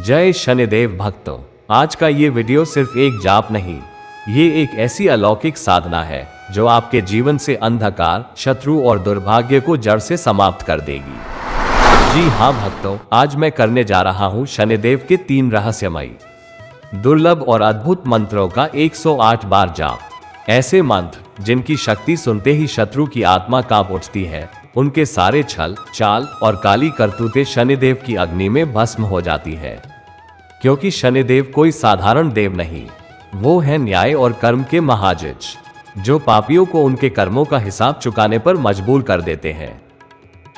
जय शनिदेव भक्तों, आज का ये वीडियो सिर्फ एक जाप नहीं, ये एक ऐसी अलौकिक साधना है जो आपके जीवन से अंधकार, शत्रु और दुर्भाग्य को जड़ से समाप्त कर देगी। जी हाँ भक्तों, आज मैं करने जा रहा हूँ शनिदेव के 3 रहस्यमयी, दुर्लभ और अद्भुत मंत्रों का 108 बार जाप। ऐसे मंत्र जिनकी शक्ति सुनते ही शत्रु की आत्मा कांप उठती है, उनके सारे छल, चाल और काली करतूतें शनिदेव की अग्नि में भस्म हो जाती है। क्योंकि शनिदेव कोई साधारण देव नहीं, वो है न्याय और कर्म के महाजज, जो पापियों को उनके कर्मों का हिसाब चुकाने पर मजबूर कर देते हैं।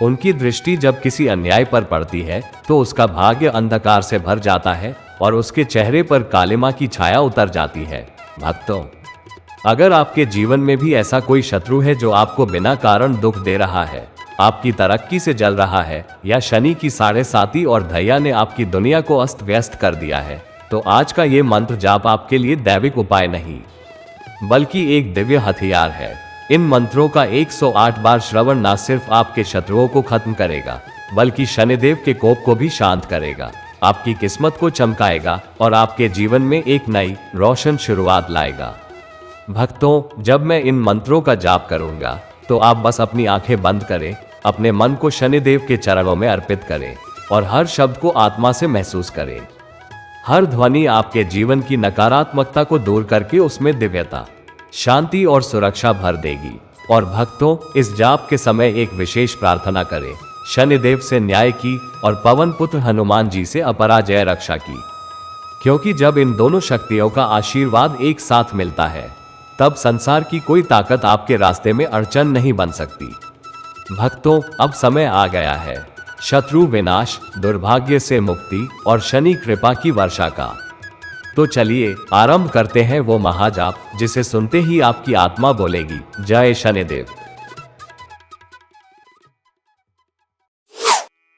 उनकी दृष्टि जब किसी अन्याय पर पड़ती है तो उसका भाग्य अंधकार से भर जाता है और उसके चेहरे पर कालिमा की छाया उतर जाती है। भक्तों, अगर आपके जीवन में भी ऐसा कोई शत्रु है जो आपको बिना कारण दुख दे रहा है, आपकी तरक्की से जल रहा है, या शनि की 7.5 और धैया ने आपकी दुनिया को अस्त व्यस्त कर दिया है, तो आज का ये मंत्र जाप आपके लिए दैविक उपाय नहीं बल्कि एक दिव्य हथियार है। इन मंत्रों का 108 बार श्रवण न सिर्फ आपके शत्रुओं को खत्म करेगा, बल्कि शनिदेव के कोप को भी शांत करेगा, आपकी किस्मत को चमकाएगा और आपके जीवन में एक नई रोशन शुरुआत लाएगा। भक्तों, जब मैं इन मंत्रों का जाप करूंगा तो आप बस अपनी आंखें बंद करें, अपने मन को शनिदेव के चरणों में अर्पित करें और हर शब्द को आत्मा से महसूस करें। हर ध्वनि आपके जीवन की नकारात्मकता को दूर करके उसमें दिव्यता, शांति और सुरक्षा भर देगी। और भक्तों, इस जाप के समय एक विशेष प्रार्थना करें, शनिदेव से न्याय की और पवन पुत्र हनुमान जी से अपराजय रक्षा की। क्योंकि जब इन दोनों शक्तियों का आशीर्वाद एक साथ मिलता है, तब संसार की कोई ताकत आपके रास्ते में अड़चन नहीं बन सकती। भक्तों, अब समय आ गया है शत्रु विनाश, दुर्भाग्य से मुक्ति और शनि कृपा की वर्षा का। तो चलिए आरंभ करते हैं वो महाजाप जिसे सुनते ही आपकी आत्मा बोलेगी, जय शनिदेव।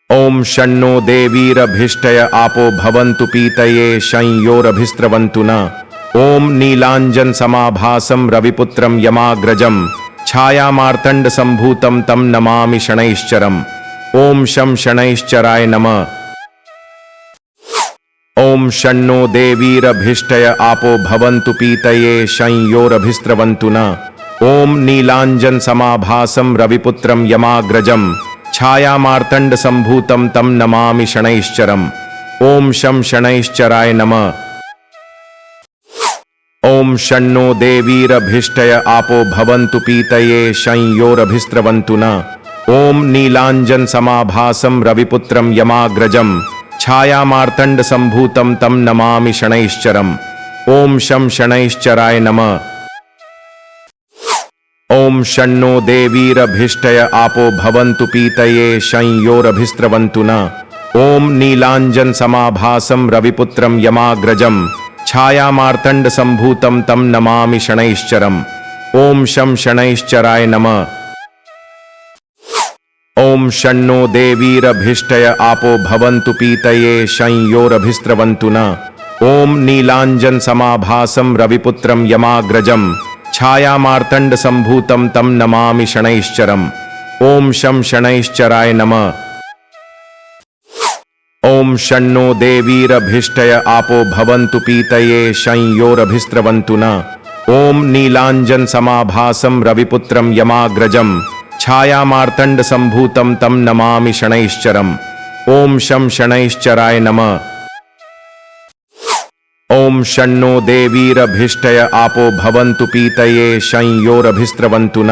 ओम शन्नो देवीरभिष्टय आपो भवन्तु पीतये संयोरभिस्त्रवन्तु न। ओम नीलांजन समाभासं रविपुत्रं यमाग्रजं छायामार्तंड संभूतं तं नमामि शनैश्चरम्। ओम शं शनैश्चराय नमः। ओम शन्नो देवीरभिष्टय आपो भवन्तु पीतये संयोरभिस्त्रवन्तु न। ओम नीलांजन समाभासं रविपुत्रं यमाग्रजं छायामार्तंड संभूतं तं नमामि शनैश्चरम्। ओम शं शनैश्चराय नमः। ओम शन्नो देवीरभिष्टय आपो भवन्तु पीतये संयोरभिस्त्रवन्तु न। ओम नीलांजन समाभासं रविपुत्रं यमाग्रजं छायामार्तंड संभूतं तं नमामि शनैश्चरम्। ओम शं शनैश्चराय नमः। ओम शन्नो देवीरभिष्टय आपो भवन्तु पीतये संयोरभिस्त्रवन्तु न। ओम नीलांजन समाभासं रविपुत्रं यमाग्रजं छायामार्तंड संभूतं तं नमामि शनैश्चरम्। ओम शं शनैश्चराय नमः। ओम शन्नो देवीरभिष्टय आपो भवन्तु पीतये संयोरभिस्त्रवन्तु न। ओम नीलांजन समाभासं रविपुत्रं यमाग्रजं छायामार्तंड संभूतं तं नमामि शनैश्चरम्। ओम शं शनैश्चराय नमः। ओम शन्नो देवीरभिष्टय आपो भवन्तु पीतये संयोरभिस्त्रवन्तु न। ओम नीलांजन समाभासं रविपुत्रं यमाग्रजं छायामार्तंड संभूतं तं नमामि शनैश्चरम्। ओम शं शनैश्चराय नमः। ओम शन्नो देवीरभिष्टय आपो भवन्तु पीतये संयोरभिस्त्रवन्तु न।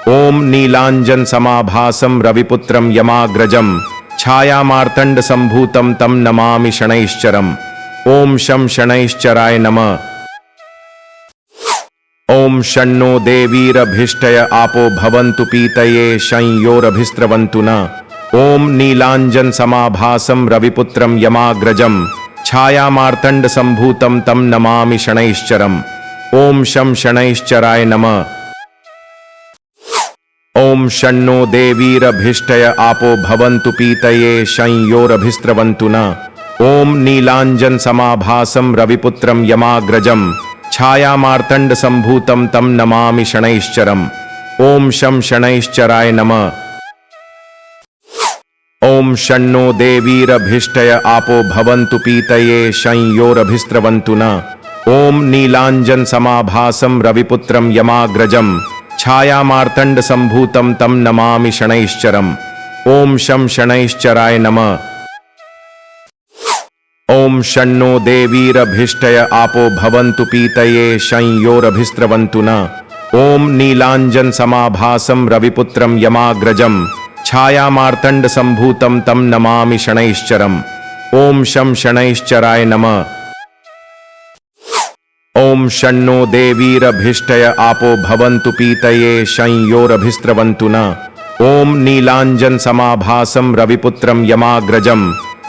ओम नीलांजन समाभासं रविपुत्रं यमाग्रजं छायामार्तंड संभूतं तं नमामि शनैश्चरम्। ओम शं शनैश्चराय नमः। ओम शन्नो देवीरभिष्टय आपो भवन्तु पीतये संयोरभिस्त्रवन्तु न। ओम नीलांजन समाभासं रविपुत्रं यमाग्रजं छायामार्तंड संभूतं तं नमामि शनैश्चरम्। ओम शं शनैश्चराय नमः। ओम शन्नो देवीरभिष्टय आपो भवन्तु पीतये संयोरभिस्त्रवन्तु न। ओम नीलांजन समाभासं रविपुत्रं यमाग्रजं छायामार्तंड संभूतं तं नमामि शनैश्चरम्। ओम शं शनैश्चराय नमः। ओम शन्नो देवीरभिष्टय आपो भवन्तु पीतये शंयोरभिस्रवन्तु न। ओम नीलांजन समाभासं रविपुत्रं यमाग्रजं छायामार्तंड संभूतं तं नमामि शनैश्चरम्। ओम शं शनैश्चराय नमः। ओम शन्नो देवीरभिष्टय आपो भवन्तु पीतये शंयोरभिस्रवन्तु न। ओम नीलांजन समाभासं रविपुत्रं यमाग्रजं छायामार्तंड संभूतं तं नमामि शनैश्चरम्। ओम शं शनैश्चराय नमः। ओम शन्नो देवीरभिष्टय आपो भवन्तु पीतये शंयोरभिस्रवन्तु न। ओम नीलांजन समाभासं रविपुत्रं यमाग्रजं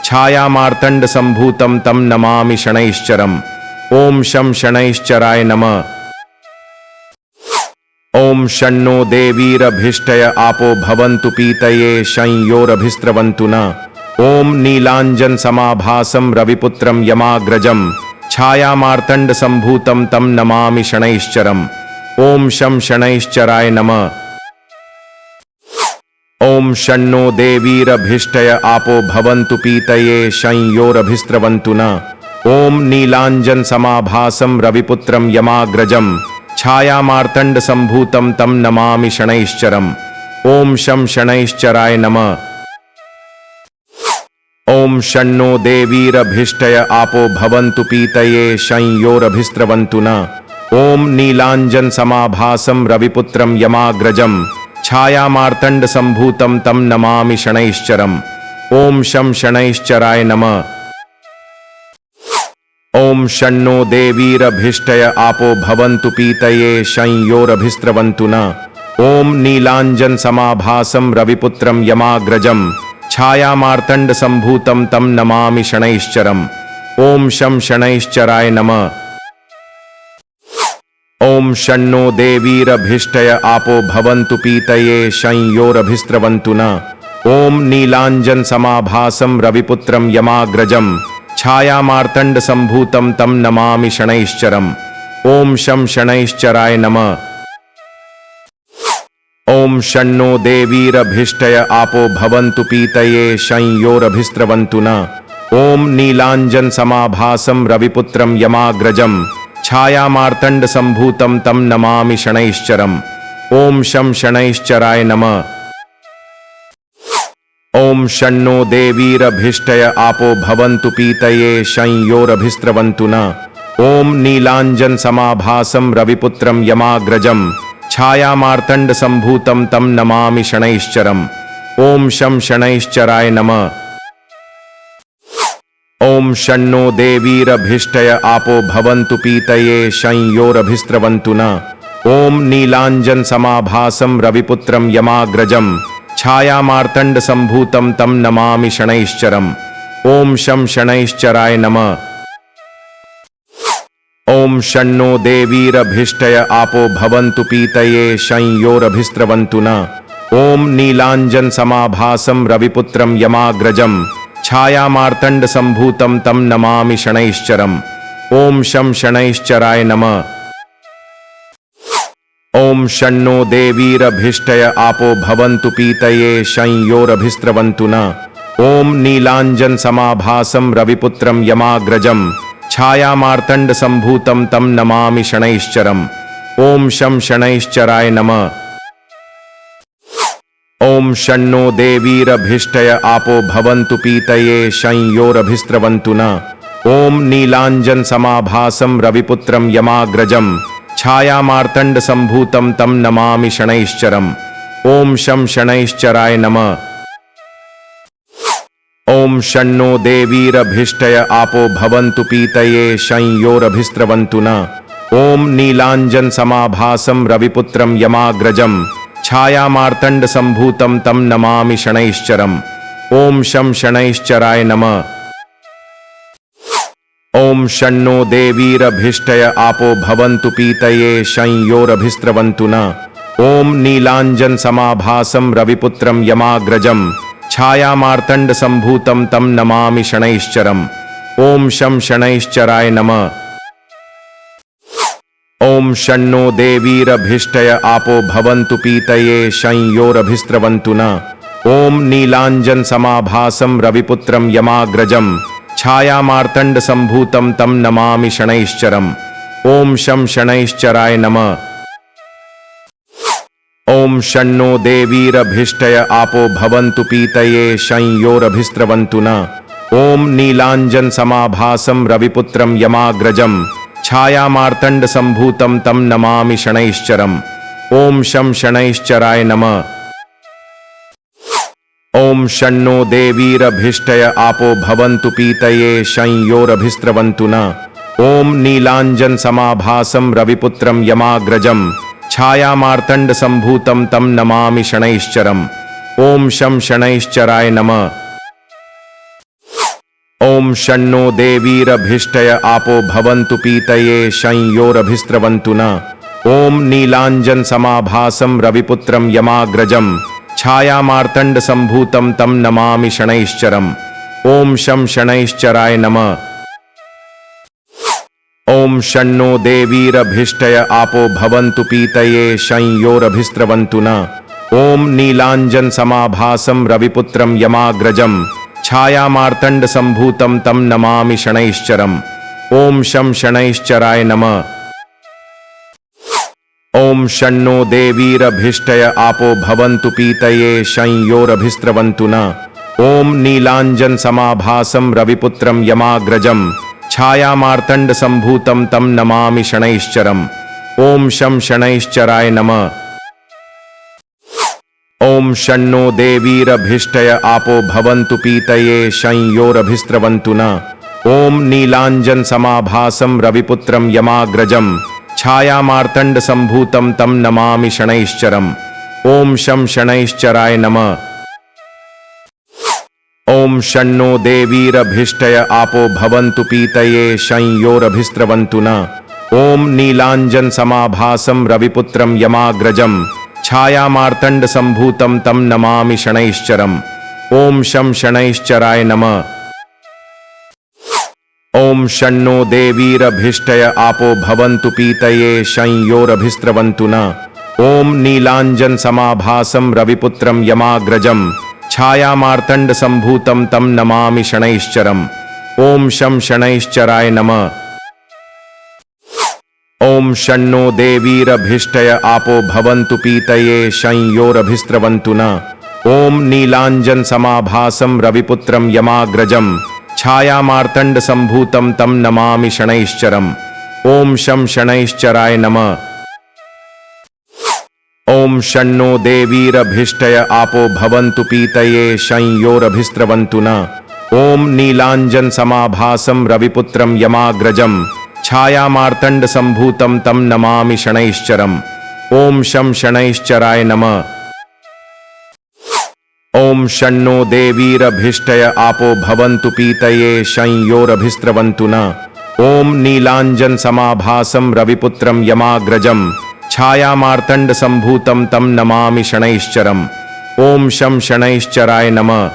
छायामार्तंड संभूतं तं नमामि शनैश्चरम्। ओम शं शनैश्चराय नमः। ओम शन्नो देवीरभिष्टय आपो भवन्तु पीतये शंयोरभिस्रवन्तु न। ओम नीलांजन समाभासं रविपुत्रं यमाग्रजं छायामार्तंड संभूतं तं नमामि शनैश्चरम्। ओम शं शनैश्चराय नमः। ओम शन्नो देवीरभिष्टय आपो भवन्तु पीतये शंयोरभिस्रवन्तु न। ओम नीलांजन समाभासं रविपुत्रं यमाग्रजं छायामार्तंड संभूतं तं नमामि शनैश्चरम्। ओम शं शनैश्चराय नमः। ओम शन्नो देवीरभिष्टय आपो भवन्तु पीतये शंयोरभिस्रवन्तु न। ओम नीलांजन समाभासं रविपुत्रं यमाग्रजं छायामार्तंड संभूतं तं नमामि शनैश्चरम्। ओम शं शनैश्चराय नमः। ओम शन्नो देवीरभिष्टय आपो भवन्तु पीतये शंयोरभिस्रवन्तु न। ओम नीलांजन समाभासं रविपुत्रं यमाग्रजं छायामार्तंड संभूतं तं नमामि शनैश्चरम्। ओम शं शनैश्चराय नमः। ओम शन्नो देवीरभिष्टय आपो भवन्तु पीतये शंयोरभिस्रवन्तु न। ओम नीलांजन समाभासं रविपुत्रं यमाग्रजं छायामार्तंड संभूतं तं नमामि शनैश्चरम्। ओम शं शनैश्चराय नमः। ओम शन्नो देवीरभिष्टय आपो भवन्तु पीतये शंयोरभिस्रवन्तु न। ओम नीलांजन समाभासं रविपुत्रं यमाग्रजं छायामार्तंड संभूतं तं नमामि शनैश्चरम्। ओम शं शनैश्चराय नमः। ओम शन्नो देवीरभिष्टय आपो भवन्तु पीतये शंयोरभिस्रवन्तु न। ओम नीलांजन समाभासं रविपुत्रं यमाग्रजं छायामार्तंड संभूतं तं नमामि शनैश्चरम्। ओम शं शनैश्चराय नमः। ओम शन्नो देवीरभिष्टय आपो भवन्तु पीतये शंयोरभिस्रवन्तु न। ओम नीलांजन समाभासं रविपुत्रं यमाग्रजं छायामार्तंड संभूतं तं नमामि शनैश्चरम्। ओम शं शनैश्चराय नमः। ओम शन्नो देवीरभिष्टय आपो भवन्तु पीतये शंयोरभिस्रवन्तु न। ओम नीलांजन समाभासं रविपुत्रं यमाग्रजं छायामार्तंड संभूतं तं नमामि शनैश्चरम्। ओम शं शनैश्चराय नमः। ओम शन्नो देवीरभिष्टय आपो भवन्तु पीतये शंयोरभिस्रवन्तु न। ओम नीलांजन समाभासं रविपुत्रं यमाग्रजं छायामार्तंड संभूतं तं नमामि शनैश्चरम्। ओम शं शनैश्चराय नमः। ओम शन्नो देवीरभिष्टय आपो भवन्तु पीतये शंयोरभिस्रवन्तु न। ओम नीलांजन समाभासं रविपुत्रं यमाग्रजं छायामार्तंड संभूतं तं नमामि शनैश्चरम्। ओम शं शनैश्चराय नमः। ओम शन्नो देवीरभिष्टय आपो भवन्तु पीतये शंयोरभिस्रवन्तु न। ओम नीलांजन समाभासं रविपुत्रं यमाग्रजं छायामार्तंड संभूतं तं नमामि शनैश्चरम्। ओम शं शनैश्चराय नमः। ओम शन्नो देवीरभिष्टय आपो भवन्तु पीतये शंयोरभिस्रवन्तु न। ओम नीलांजन समाभासं रविपुत्रं यमाग्रजं छायामार्तंड संभूतं तं नमामि शनैश्चरम्। ओम शं शनैश्चराय नमः। ओम शन्नो देवीरभिष्टय आपो भवन्तु पीतये शंयोरभिस्रवन्तु न। ओम नीलांजन समाभासं रविपुत्रं यमाग्रजं छायामार्तंड संभूतं तं नमामि शनैश्चरम्। ओम शं शनैश्चराय नमः। ओम शन्नो देवीरभिष्टय आपो भवन्तु पीतये शं योरभिस्रवन्तु न। ओम नीलांजन समाभासं रविपुत्रं यमाग्रजं छायामार्तंड संभूतं तं नमामि शनैश्चरम्। ओम शं शनैश्चराय नमः। ओम शन्नो देवीरभिष्टय आपो भवन्तु पीतये शं योरभिस्रवन्तु न। ओम नीलांजन समाभासं रविपुत्रं यमाग्रजं छायामार्तंड संभूतं तं नमामि शनैश्चरम्। ओम शं शनैश्चराय नमः। ओम शन्नो देवीरभिष्टय आपो भवन्तु पीतये शं योरभिस्रवन्तु न। ओम नीलांजन समाभासं रविपुत्रं यमाग्रजं छायामार्तंड संभूतं तं नमामि शनैश्चरम्। ओम शं शनैश्चराय नमः। ओम शन्नो देवीरभिष्टय आपो भवन्तु पीतये शं योरभिस्रवन्तु न। ओम नीलांजन समाभासं रविपुत्रं यमाग्रजं छायामार्तंड संभूतं तं नमामि शनैश्चरम्। ओम शं शनैश्चराय नमः। ओम शन्नो देवीरभिष्टय आपो भवन्तु पीतये शं योरभिस्रवन्तु न। ओम नीलांजन समाभासं रविपुत्रं यमाग्रजं छायामार्तंड संभूतं तं नमामि शनैश्चरम्। ओम शं शनैश्चराय नमः। ओम शन्नो देवीरभिष्टय आपो भवन्तु पीतये शं योरभिस्रवन्तु न। ओम नीलांजन समाभासं रविपुत्रं यमाग्रजं छायामार्तंड संभूतं तं नमामि शनैश्चरम्। ओम शं शनैश्चराय नमः। ओम शन्नो देवीरभिष्टय आपो भवन्तु पीतये शं योरभिस्रवन्तु न। ओम नीलांजन समाभासं रविपुत्रं यमाग्रजं छायामार्तंड संभूतं तं नमामि शनैश्चरम्। ओम शं शनैश्चराय नमः। ओम शन्नो देवीरभिष्टय आपो भवन्तु पीतये शं योरभिस्रवन्तु न। ओम नीलांजन समाभासं रविपुत्रं यमाग्रजं छायामार्तंड संभूतं तं नमामि शनैश्चरम्। ओम शं शनैश्चराय नमः। ओम शन्नो देवीरभिष्टय आपो भवन्तु पीतये शं योरभिस्रवन्तु न। ओम नीलांजन समाभासं रविपुत्रं यमाग्रजं छायामार्तंड संभूतं तं नमामि शनैश्चरम्। ओम शं शनैश्चराय नमः। ओम शन्नो देवीरभिष्टय आपो भवन्तु पीतये शं योरभिस्रवन्तु न। ओम नीलांजन समाभासं रविपुत्रं यमाग्रजं छायामार्तंड संभूतं तं नमामि शनैश्चरम्। ओम शं शनैश्चराय नमः। ओम शन्नो देवीरभिष्टय आपो भवन्तु पीतये शं योरभिस्रवन्तु न। ओम नीलांजन समाभासं रविपुत्रं यमाग्रजं छायामार्तंड संभूतं तं नमामि शनैश्चरम्। ओम शं शनैश्चराय नमः।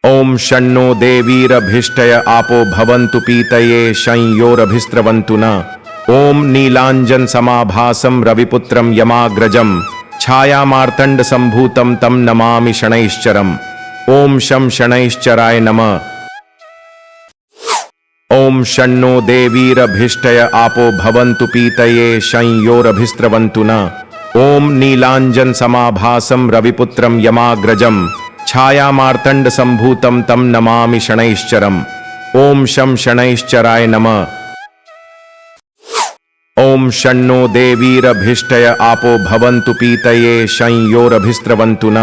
ओम शन्नो देवीरभिष्टय आपो भवन्तु पीतये शं योरभिस्रवन्तु न। ओम नीलांजन समाभासं रविपुत्रं यमाग्रजं छायामार्तंड संभूतं तं नमामि शनैश्चरम्। ओम शं शनैश्चराय नमः। ओम शन्नो देवीरभिष्टय आपो भवन्तु पीतये शं योरभिस्रवन्तु न। ओम नीलांजन समाभासं रविपुत्रं यमाग्रजं छायामार्तंड संभूतं तं नमामि शनैश्चरम्। ओम शं शनैश्चराय नमः। ओम शन्नो देवीरभिष्टय आपो भवन्तु पीतये शं योरभिस्रवन्तु न।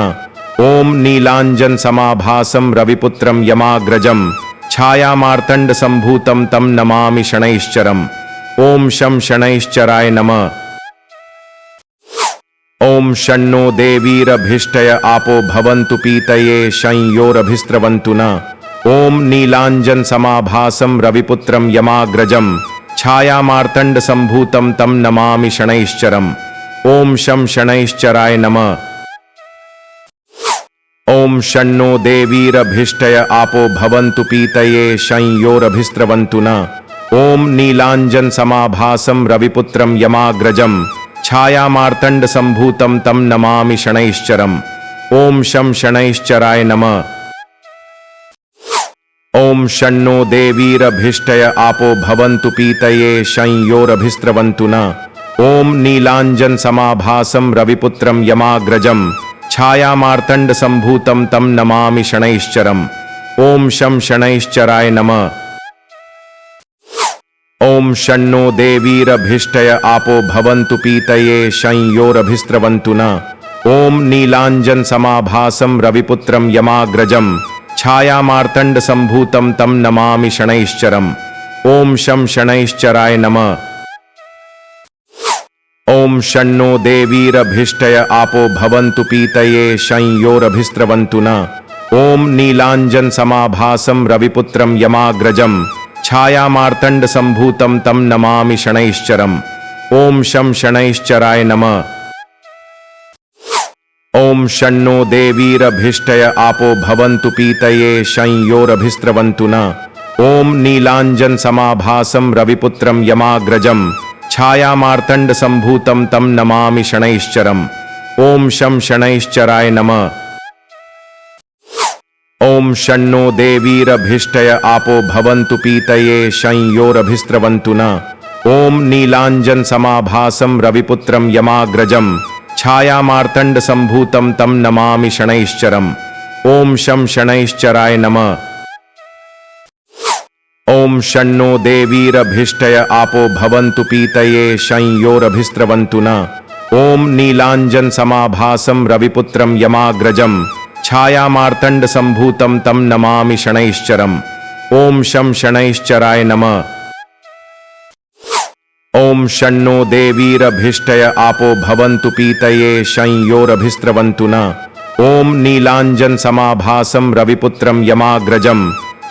ओम नीलांजन समाभासं रविपुत्रं यमाग्रजं छायामार्तंड संभूतं तं नमामि शनैश्चरम्। ओम शं शनैश्चराय नमः। ओम शन्नो देवीरभिष्टय आपो भवन्तु पीतये शं योरभिस्रवन्तु न। ओम नीलांजन समाभासं रविपुत्रं यमाग्रजं छायामार्तंड संभूतं तं नमामि शनैश्चरम्। ओम शं शनैश्चराय नमः। ओम शन्नो देवीरभिष्टय आपो भवन्तु पीतये शं योरभिस्रवन्तु न। ओम नीलांजन समाभासं रविपुत्रं यमाग्रजं छायामार्तंड संभूतं तं नमामि शनैश्चरम्। ओम शं शनैश्चराय नमः। ओम शन्नो देवीरभिष्टय आपो भवन्तु पीतये शं योरभिस्रवन्तु न। ओम नीलांजन समाभासं रविपुत्रं यमाग्रजं छायामार्तंड संभूतं तं नमामि शनैश्चरम्। ओम शं शनैश्चराय नमः। ओम शन्नो देवीरभिष्टय आपो भवन्तु पीतये शं योरभिस्रवन्तु न। ओम नीलांजन समाभासं रविपुत्रं यमाग्रजं छायामार्तंड संभूतं तं नमामि शनैश्चरम्। ओम शं शनैश्चराय नमः। ओम शन्नो देवीरभिष्टय आपो भवन्तु पीतये शं योरभिस्रवन्तु न। ओम नीलांजन समाभासं रविपुत्रं यमाग्रजं छायामार्तंड संभूतं तं नमामि शनैश्चरम्। ओम शं शनैश्चराय नमः। ओम शन्नो देवीरभिष्टय आपो भवन्तु पीतये शं योरभिस्रवन्तु न। ओम नीलांजन समाभासं रविपुत्रं यमाग्रजं छायामार्तंड संभूतं तं नमामि शनैश्चरम्। ओम शं शनैश्चराय नमः। ओम शन्नो देवीरभिष्टय आपो भवन्तु पीतये शं योरभिस्रवन्तु न। ओम नीलांजन समाभासं रविपुत्रं यमाग्रजं छायामार्तंड संभूतं तं नमामि शनैश्चरम्। ओम शं शनैश्चराय नमः। ओम शन्नो देवीरभिष्टय आपो भवन्तु पीतये शं योरभिस्रवन्तु न। ओम नीलांजन समाभासं रविपुत्रं यमाग्रजं छायामार्तंड संभूतं तं नमामि शनैश्चरम्। ओम शं शनैश्चराय नमः। ओम शन्नो देवीरभिष्टय आपो भवन्तु पीतये शं योरभिस्रवन्तु न। ओम नीलांजन समाभासं रविपुत्रं यमाग्रजं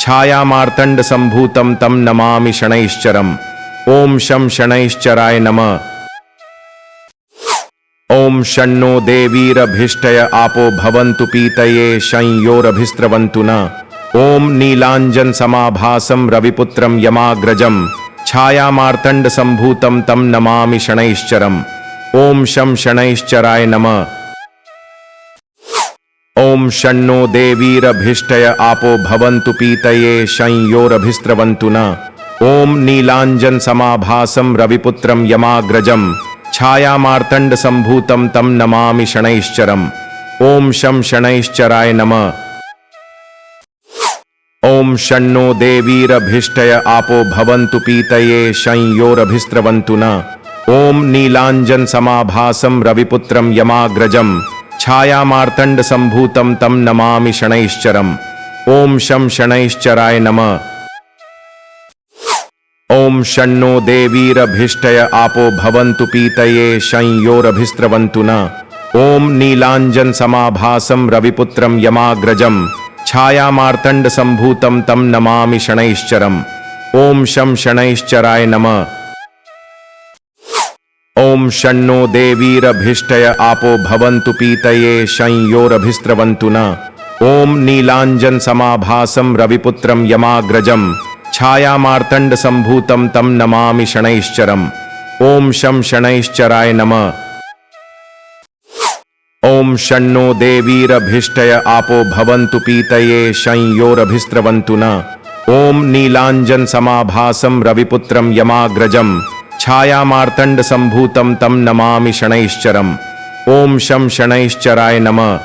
छायामार्तंड संभूतं तं नमामि शनैश्चरम्। ओम शं शनैश्चराय नमः। ओम शन्नो देवीरभिष्टय आपो भवन्तु पीतये शं योरभिस्रवन्तु न। ओम नीलांजन समाभासं रविपुत्रं यमाग्रजं छायामार्तंड संभूतं तं नमामि शनैश्चरम्। ओम शं शनैश्चराय नमः। ओम शन्नो देवीरभिष्टय आपो भवन्तु पीतये शं योरभिस्रवन्तु न। ओम नीलांजन समाभासं रविपुत्रं यमाग्रजं छायामार्तंड संभूतं तं नमामि शनैश्चरम्। ओम शं शनैश्चराय नमः। ओम शन्नो देवीरभिष्टय आपो भवन्तु पीतये शं योरभिस्रवन्तु न। ओम नीलांजन समाभासं रविपुत्रं यमाग्रजं छायामार्तंड संभूतं तं नमामि शनैश्चरम्। ओम शं शनैश्चराय नमः। ओम शन्नो देवीरभिष्टय आपो भवन्तु पीतये शं योरभिस्रवन्तु न। ओम नीलांजन समाभासं रविपुत्रं यमाग्रजं छायामार्तंड संभूतं तं नमामि शनैश्चरम्। ओम शं शनैश्चराय नमः। ओम शन्नो देवीरभिष्टय आपो भवन्तु पीतये शं योरभिस्रवन्तु न। ओम नीलांजन समाभासं रविपुत्रं यमाग्रजं छायामार्तंड संभूतं तं नमामि शनैश्चरम्। ओम शं शनैश्चराय नमः। ओम शन्नो देवीरभिष्टय आपो भवन्तु पीतये शं योरभिस्रवन्तु न। ओम नीलांजन समाभासं रविपुत्रं यमाग्रजं छायामार्तंड संभूतं तं नमामि शनैश्चरम्। ओम शं शनैश्चराय नमः।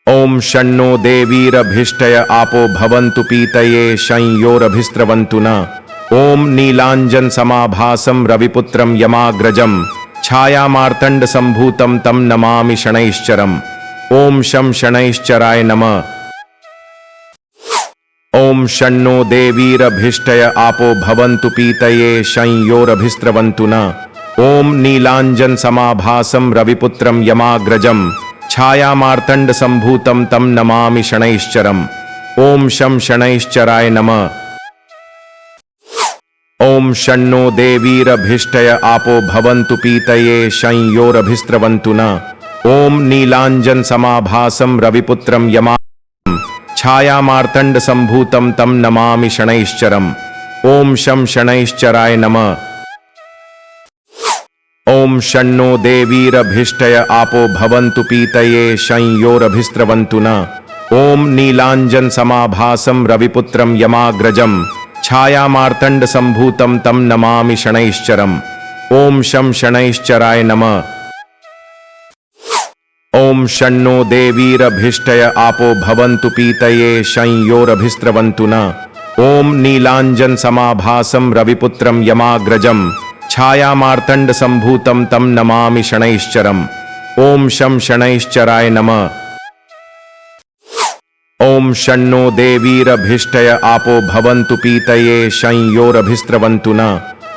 ओम शन्नो देवीरभिष्टय आपो भवन्तु पीतये शं योरभिस्रवन्तु न। ओम नीलांजन समाभासं रविपुत्रं यमाग्रजं छायामार्तंड संभूतं तं नमामि शनैश्चरम्। ओम शं शनैश्चराय नमः। ओम शन्नो देवीरभिष्टय आपो भवन्तु पीतये शं योरभिस्रवन्तु न। ओम नीलांजन समाभासं रविपुत्रं यमाग्रजं छायामार्तंड संभूतं तं नमामि शनैश्चरम्। ओम शं शनैश्चराय नमः। ओम शन्नो देवीरभिष्टय आपो भवन्तु पीतये शं योरभिस्रवन्तु न। ओम नीलांजन समाभासं रविपुत्रं यमाग्रजं छायामार्तंड संभूतं तं नमामि शनैश्चरम्। ओम शं शनैश्चराय नमः। ओम शन्नो देवीरभिष्टय आपो भवन्तु पीतये शंयोरभिस्रवन्तु न। ओम नीलांजन समाभासं रविपुत्रं यमाग्रजं छायामार्तंड संभूतं तं नमामि शनैश्चरम्। ओम शं शनैश्चराय नमः। ओम शन्नो देवीरभिष्टय आपो भवन्तु पीतये शंयोरभिस्रवन्तु न। ओम नीलांजन समाभासं रविपुत्रं यमाग्रजं छायामार्तंड संभूतं तं नमामि शनैश्चरम्। ओम शं शनैश्चराय नमः। ओम शन्नो देवीरभिष्टय आपो भवन्तु पीतये शंयोरभिस्रवन्तु न।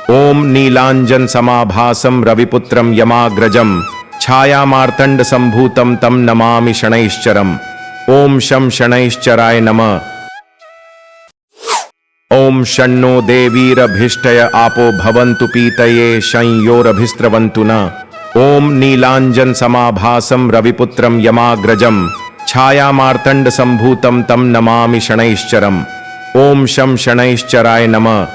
ओम नीलांजन समाभासं रविपुत्रं यमाग्रजं छायामार्तंड संभूतं तं नमामि शनैश्चरम्। ओम शं शनैश्चराय नमः। ओम शन्नो देवीरभिष्टय आपो भवन्तु पीतये शंयोरभिस्रवन्तु न। ओम नीलांजन समाभासं रविपुत्रं यमाग्रजं छायामार्तंड संभूतं तं नमामि शनैश्चरम्। ओम शं शनैश्चराय नमः।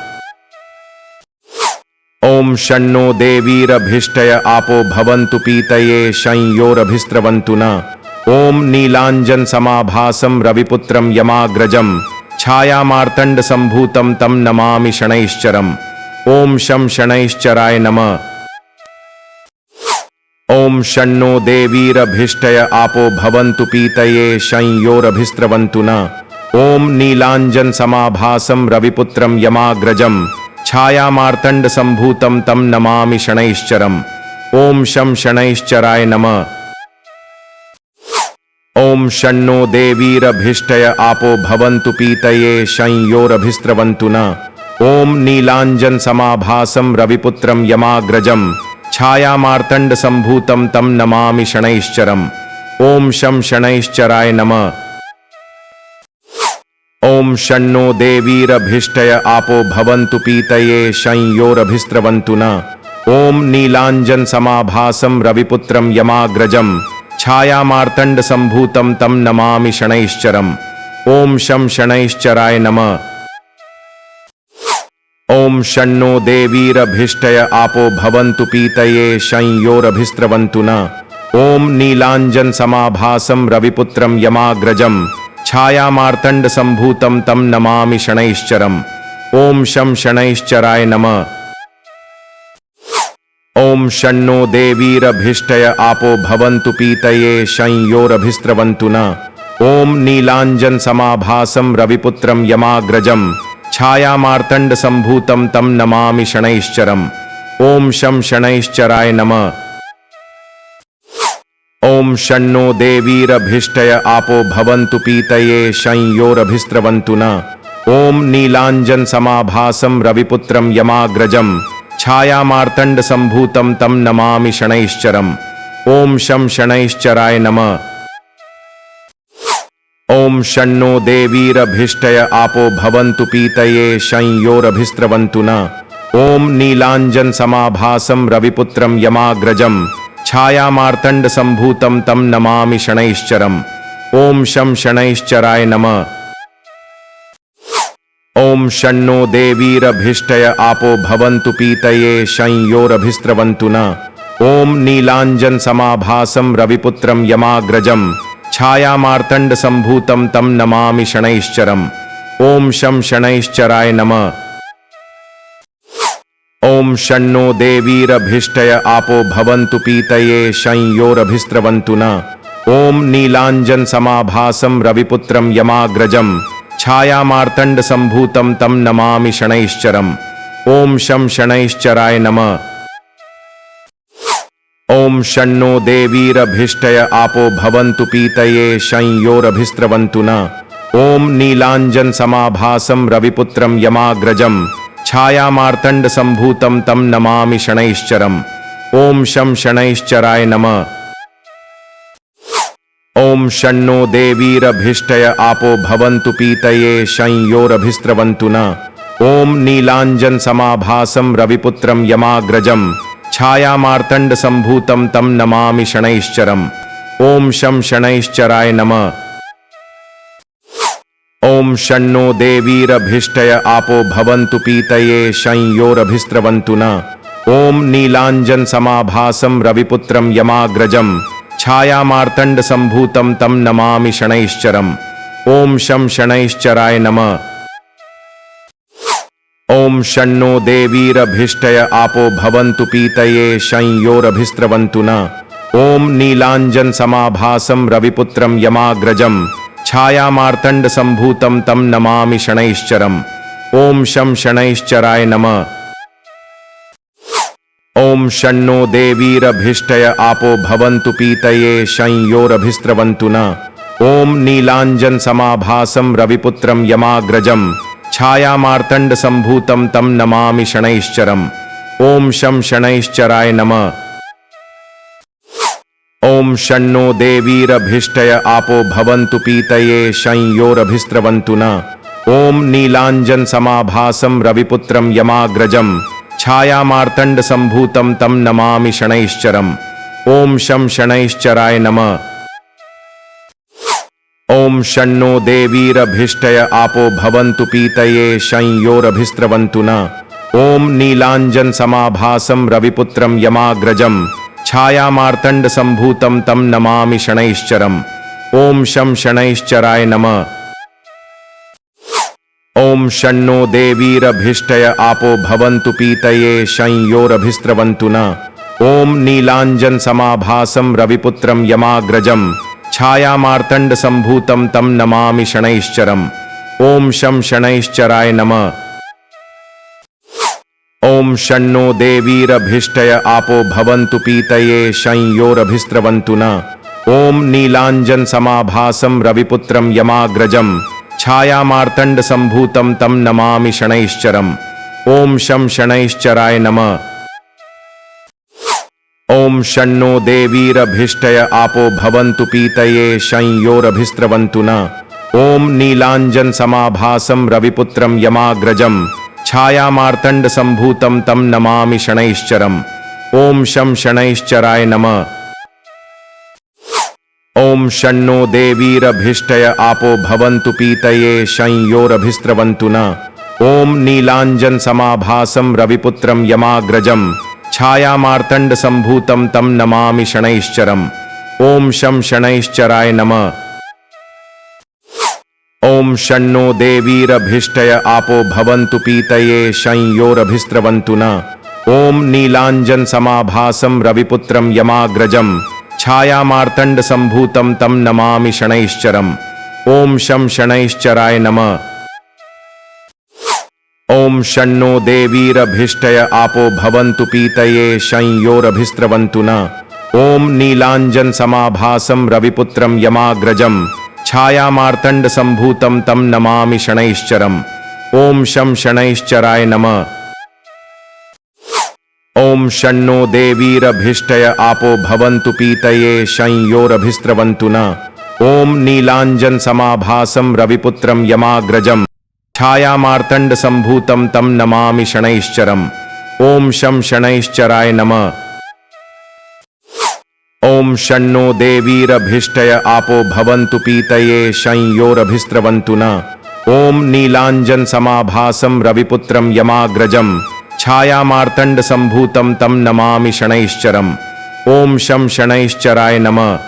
ओम शन्नो देवीरभिष्टय आपो भवन्तु पीतये शंयोरभिस्रवन्तु न। ओम नीलांजन समाभासं रविपुत्रं यमाग्रजं छायामार्तंड संभूतं तं नमामि शनैश्चरम्। ओम शं शनैश्चराय नमः। ओम शन्नो देवीरभिष्टय आपो भवन्तु पीतये शंयोरभिस्रवन्तु न। ओम नीलांजन समाभासं रविपुत्रं यमाग्रजं छायामार्तंड संभूतं तं नमामि शनैश्चरम्। ओम शं शनैश्चराय नमः। ओम शन्नो देवीरभिष्टय आपो भवन्तु पीतये शंयोरभिस्रवन्तु न। ओम नीलांजन समाभासं रविपुत्रं यमाग्रजं छायामार्तंड संभूतं तं नमामि शनैश्चरम्। ओम शं शनैश्चराय नमः। ओम शन्नो देवीरभिष्टय आपो भवन्तु पीतये शंयोरभिस्रवन्तु न। ओम नीलांजन समाभासं रविपुत्रं यमाग्रजं छायामार्तंड संभूतं तं नमामि शनैश्चरम्। ओम शं शनैश्चराय नमः। ओम शन्नो देवीरभिष्टय आपो भवन्तु पीतये शंयोरभिस्रवन्तु न। ओम नीलांजन समाभासं रविपुत्रं यमाग्रजं छायामार्तंड संभूतं तं नमामि शनैश्चरम्। ओम शं शनैश्चराय नमः। ओम शन्नो देवीरभिष्टय आपो भवन्तु पीतये शंयोरभिस्रवन्तु न। ओम नीलांजन समाभासं रविपुत्रं यमाग्रजं छायामार्तंड संभूतं तं नमामि शनैश्चरम्। ओम शं शनैश्चराय नमः। ओम शन्नो देवीरभिष्टय आपो भवन्तु पीतये शंयोरभिस्रवन्तु न। ओम नीलांजन समाभासं रविपुत्रं यमाग्रजं छायामार्तंड संभूतं तं नमामि शनैश्चरम्। ओम शं शनैश्चराय नमः। ओम शन्नो देवीरभिष्टय आपो भवन्तु पीतये शंयोरभिस्रवन्तु न। ओम नीलांजन समाभासं रविपुत्रं यमाग्रजं छायामार्तंड संभूतं तं नमामि शनैश्चरम्। ओम शं शनैश्चराय नमः। ओम शन्नो देवीरभिष्टय आपो भवन्तु पीतये शंयोरभिस्रवन्तु न। ओम नीलांजन समाभासं रविपुत्रं यमाग्रजं छायामार्तंड संभूतं तं नमामि शनैश्चरम्। ओम शं शनैश्चराय नमः। ओम शन्नो देवीरभिष्टय आपो भवन्तु पीतये शंयोरभिस्रवन्तु न। ओम नीलांजन समाभासं रविपुत्रं यमाग्रजं छायामार्तंड संभूतं तं नमामि शनैश्चरम्। ओम शं शनैश्चराय नमः। ओम शन्नो देवीरभिष्टय आपो भवन्तु पीतये शंयोरभिस्रवन्तु न। ओम नीलांजन समाभासं रविपुत्रं यमाग्रजं छायामार्तंड संभूतं तं नमामि शनैश्चरम्। ओम शं शनैश्चराय नमः। ओम शन्नो देवीरभिष्टय आपो भवन्तु पीतये शंयोरभिस्रवन्तु न। ओम नीलांजन समाभासं रविपुत्रं यमाग्रजं छायामार्तंड संभूतं तं नमामि शनैश्चरम्। ओम शं शनैश्चराय नमः। ओम शन्नो देवीरभिष्टय आपो भवन्तु पीतये शंयोरभिस्रवन्तु न। ओम नीलांजन समाभासम रविपुत्रम यमाग्रजम छायामार्तंड संभूतम तम नमामि शनैश्चरम। ओम शं शनैश्चराय नमः। ओम शन्नो देवीरभिष्टय आपो भवन्तु पीतये शं योरभिस्रवन्तु न। ओम नीलांजन समाभासम रविपुत्रम यमाग्रजम छायामार्तंड संभूतम तम नमामि शनैश्चरम। ओम शं शनैश्चराय नमः। ओम शन्नो देवीरभिष्टय आपो भवन्तु पीतये शं योरभिस्रवन्तु न। ओम नीलांजन समाभासम रविपुत्रम यमाग्रजम छायामार्तंड संभूतम तम नमामि शनैश्चरम। ओम शं शनैश्चराय नमः। ओम शन्नो देवीरभिष्टय आपो भवन्तु पीतये शं योरभिस्रवन्तु न। ओम नीलांजन समाभासम रविपुत्रम यमाग्रजम छायामार्तंड संभूतम तम नमामि शनैश्चरम। ओम शं शनैश्चराय नमः। ओम शन्नो देवीरभिष्टय आपो भवन्तु पीतये शं योरभिस्रवन्तु न। ओम नीलांजन समाभासम रविपुत्रम यमाग्रजम छायामार्तंड संभूतम तम नमामि शनैश्चरम। ओम शं शनैश्चराय नमः। ओम शन्नो देवीरभिष्टय आपो भवन्तु पीतये शं योरभिस्रवन्तु न। ओम नीलांजन समाभासम रविपुत्रम यमाग्रजम छायामार्तंड संभूतम तम नमामि शनैश्चरम। ओम शं शनैश्चराय नमः। ओम शन्नो देवीरभिष्टय आपो भवन्तु पीतये शं योरभिस्रवन्तु न। ओम नीलांजन समाभासम रविपुत्रम यमाग्रजम छायामार्तंड संभूतम तम नमामि शनैश्चरम। ओम शं शनैश्चराय नमः। ओम शन्नो देवीरभिष्टय आपो भवन्तु पीतये शं योरभिस्रवन्तु न। ओम नीलांजन समाभासम रविपुत्रम यमाग्रजम छायामार्तंड संभूतम तम नमामि शनैश्चरम। ओम शं शनैश्चराय नमः। ओम शन्नो देवीरभिष्टय आपो भवन्तु पीतये शं योरभिस्रवन्तु न। ओम नीलांजन समाभासम रविपुत्रम यमाग्रजम छायामार्तंड संभूतम तम नमामि शनैश्चरम। ओम शं शनैश्चराय नमः। ओम शन्नो देवीरभिष्टय आपो भवन्तु पीतये शं योरभिस्रवन्तु न। ओम नीलांजन समाभासम रविपुत्रम यमाग्रजम छायामार्तंड संभूतम तम नमामि शनैश्चरम। ओम शं शनैश्चराय नमः। ओम शन्नो देवीरभिष्टय आपो भवन्तु पीतये शं योरभिस्रवन्तु न। ओम नीलांजन समाभासम रविपुत्रम यमाग्रजम छायामार्तंड संभूतम तम नमामि शनैश्चरम। ओम शं शनैश्चराय नमः। ओम शन्नो देवीरभिष्टय आपो भवन्तु पीतये शं योरभिस्रवन्तु न। ओम नीलांजन समाभासम रविपुत्रम यमाग्रजम छायामार्तंड संभूतम तम नमामि शनैश्चरम। ओम शं शनैश्चराय नमः। ओम शन्नो देवीरभिष्टय आपो भवन्तु पीतये शं योरभिस्रवन्तु न। ओम नीलांजन समाभासम रविपुत्रम यमाग्रजम छायामार्तंड संभूतम तम नमामि शनैश्चरम। ओम शं शनैश्चराय नमः।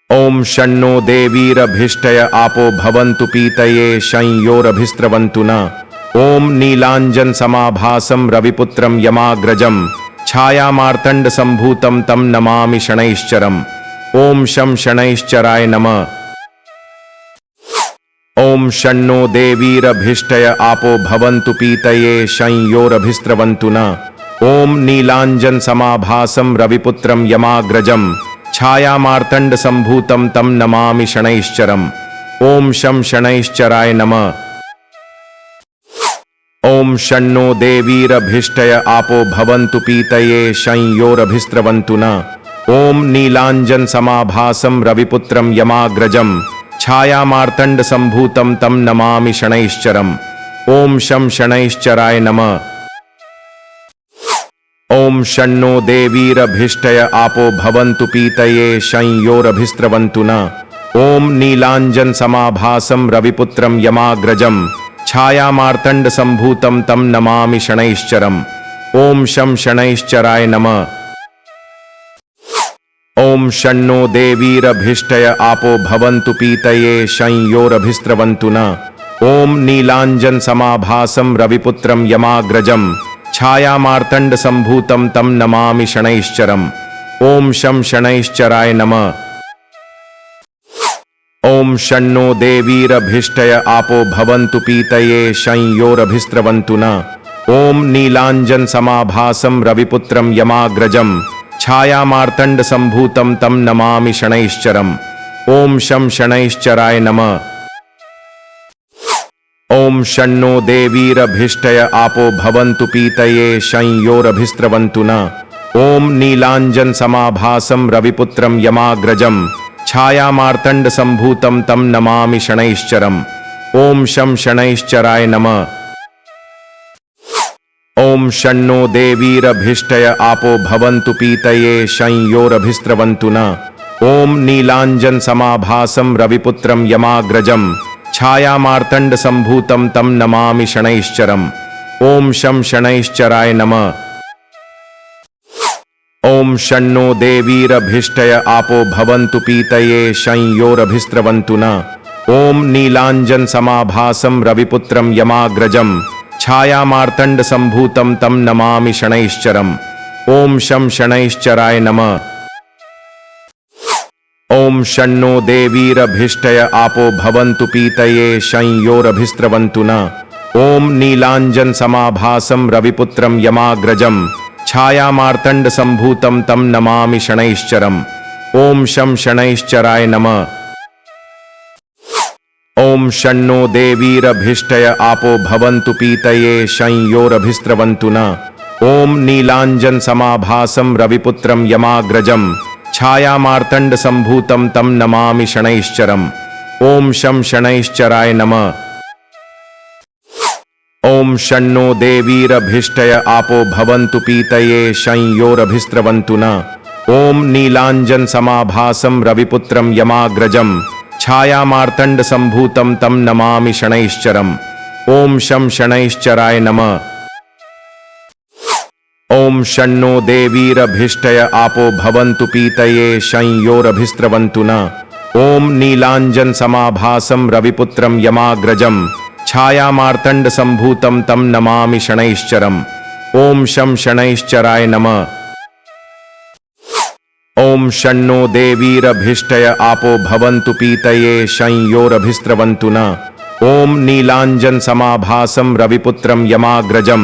ओम शन्नो देवीरभिष्टय आपो भवन्तु पीतये शं योरभिस्रवन्तु न। ओम नीलांजन समाभासम रविपुत्रम यमाग्रजम छायामार्तंड संभूतम तम नमामि शनैश्चरम। ओम शं शनैश्चराय नमः। ओम शन्नो देवीरभिष्टय आपो भवन्तु पीतये शं योरभिस्रवन्तु न। ओम नीलांजन समाभासम रविपुत्रम यमाग्रजम छायामार्तंड संभूतम तम नमामि शनैश्चरम। ओम शं शनैश्चराय नमः। ओम शन्नो देवीरभिष्टय आपो भवन्तु पीतये शं योरभिस्रवन्तु न। ओम नीलांजन समाभासम रविपुत्रम यमाग्रजम छायामार्तंड संभूतम तम नमामि शनैश्चरम। ओम शं शनैश्चराय नमः। ओम शन्नो देवीरभिष्टय आपो भवन्तु पीतये शं योरभिस्रवन्तु न। ओम नीलांजन समाभासम रविपुत्रम यमाग्रजम छायामार्तंड संभूतम तम नमामि शनैश्चरम। ओम शं शनैश्चराय नमः। ओम शन्नो देवीरभिष्टय आपो भवन्तु पीतये शं योरभिस्रवन्तु न। ओम नीलांजन समाभासं रविपुत्रं यमाग्रजं छायामार्तंड संभूतं तं नमामि शनैश्चरम्। ओम शं शनैश्चराय नमः। ओम शन्नो देवीरभिष्टय आपो भवन्तु पीतये शं योरभिस्रवन्तु न। ओम नीलांजन समाभासं रविपुत्रं यमाग्रजं छायामार्तंड संभूतं तं नमामि शनैश्चरम्। ओम शं शनैश्चराय नमः। ओम शन्नो देवीरभिष्टय आपो भवन्तु पीतये शं योरभिस्रवन्तु न। ओम नीलांजन समाभासं रविपुत्रं यमाग्रजं छायामार्तंड संभूतं तं नमामि शनैश्चरम्। ओम शं शनैश्चराय नमः। ओम शन्नो देवीरभिष्टय आपो भवन्तु पीतये शं योरभिस्रवन्तु न। ओम नीलांजन समाभासं रविपुत्रं यमाग्रजं छायामार्तंड संभूतं तं नमामि शनैश्चरम्। ओम शं शनैश्चराय नमः। ओम शन्नो देवीरभिष्टय आपो भवन्तु पीतये शं योरभिस्रवन्तु न। ओम नीलांजन समाभासं रविपुत्रं यमाग्रजं छायामार्तंड संभूतं तं नमामि शनैश्चरम्। ओम शं शनैश्चराय नमः। ओम शन्नो देवीरभिष्टय आपो भवन्तु पीतये शं योरभिस्रवन्तु न। ओम नीलांजन समाभासं रविपुत्रं यमाग्रजं छायामार्तंड संभूतं तं नमामि शनैश्चरम्। ओम शं शनैश्चराय नमः। ओम शन्नो देवीरभिष्टय आपो भवन्तु पीतये शं योरभिस्रवन्तु न। ओम नीलांजन समाभासं रविपुत्रं यमाग्रजं छायामार्तंड संभूतं तं नमामि शनैश्चरम्। ओम शं शनैश्चराय नमः। ओम शन्नो देवीरभिष्टय आपो भवन्तु पीतये शं योरभिस्रवन्तु न। ओम नीलांजन समाभासं रविपुत्रं यमाग्रजं छायामार्तंड संभूतं तं नमामि शनैश्चरम्। ओम शं शनैश्चराय नमः। ओम शन्नो देवीरभिष्टय आपो भवन्तु पीतये शं योरभिस्रवन्तु न। ओम नीलांजन समाभासं रविपुत्रं यमाग्रजं छायामार्तंड संभूतं तं नमामि शनैश्चरम्। ओम शं शनैश्चराय नमः। ओम शन्नो देवीरभिष्टय आपो भवन्तु पीतये शं योरभिस्रवन्तु न। ओम नीलांजन समाभासं रविपुत्रं यमाग्रजं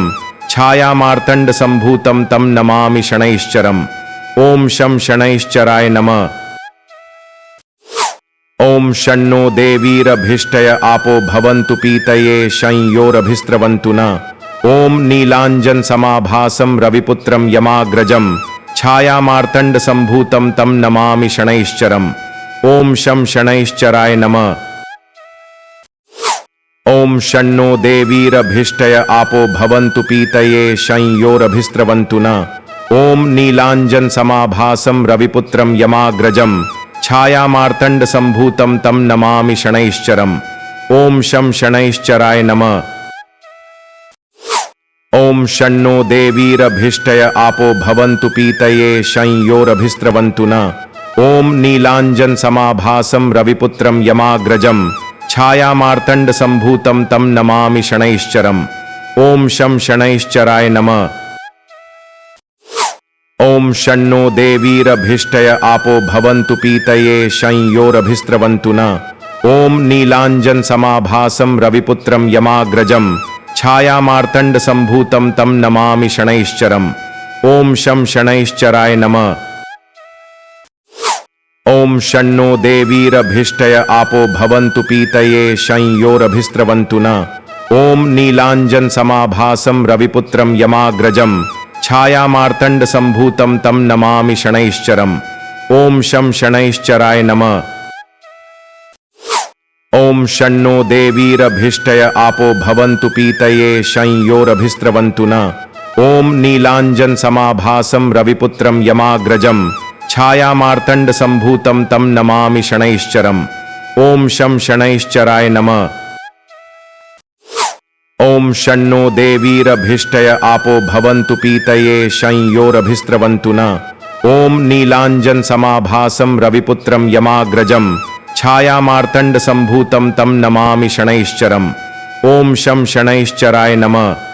छायामार्तंड संभूतं तं नमामि शनैश्चरम्। ओम शं शनैश्चराय नमः। ओम शन्नो देवीरभिष्टय आपो भवन्तु पीतये शं योरभिस्रवन्तु न। ओम नीलांजन समाभासं रविपुत्रं यमाग्रजं छायामार्तंड संभूतं तं नमामि शनैश्चरम्। ओम शं शनैश्चराय नमः। ओम शन्नो देवीरभिष्टय आपो भवन्तु पीतये शं योरभिस्रवन्तु न। ओम नीलांजन समाभासं रविपुत्रं यमाग्रजं छायामार्तंड संभूतं तं नमामि शनैश्चरम्। ओम शं शनैश्चराय नमः। ओम शन्नो देवीरभिष्टय आपो भवन्तु पीतये शं योरभिस्रवन्तु न। ओम नीलांजन समाभासं रविपुत्रं यमाग्रजं छायामार्तंड संभूतं तं नमामि शनैश्चरम्। ओम शं शनैश्चराय नमः। ओम शन्नो देवीरभिष्टय आपो भवन्तु पीतये शं योरभिस्रवन्तु न। ओम नीलांजन समाभासं रविपुत्रं यमाग्रजं छायामार्तंड संभूतं तं नमामि शनैश्चरम्। ओम शं शनैश्चराय नमः। ओम शन्नो देवीरभिष्टय आपो भवन्तु पीतये शं योरभिस्रवन्तु न। ओम नीलांजन समाभासं रविपुत्रं यमाग्रजं छायामार्तंड संभूतं तं नमामि शनैश्चरम्। ओम शं शनैश्चराय नमः। ओम शन्नो देवीरभिष्टय आपो भवन्तु पीतये शं योरभिस्रवन्तु न। ओम नीलांजन समाभासं रविपुत्रं यमाग्रजं छायामार्तंड संभूतं तं नमामि शनैश्चरम्। ओम शं शनैश्चराय नमः। ओम शन्नो देवीरभिष्टय आपो भवन्तु पीतये शंयोरभिस्रवन्तु न। ओम नीलांजन समाभासम रविपुत्रम यमाग्रजम छायामार्तंड संभूतम तम नमामि शनैश्चरम। ओम शम शनैश्चराय नमः।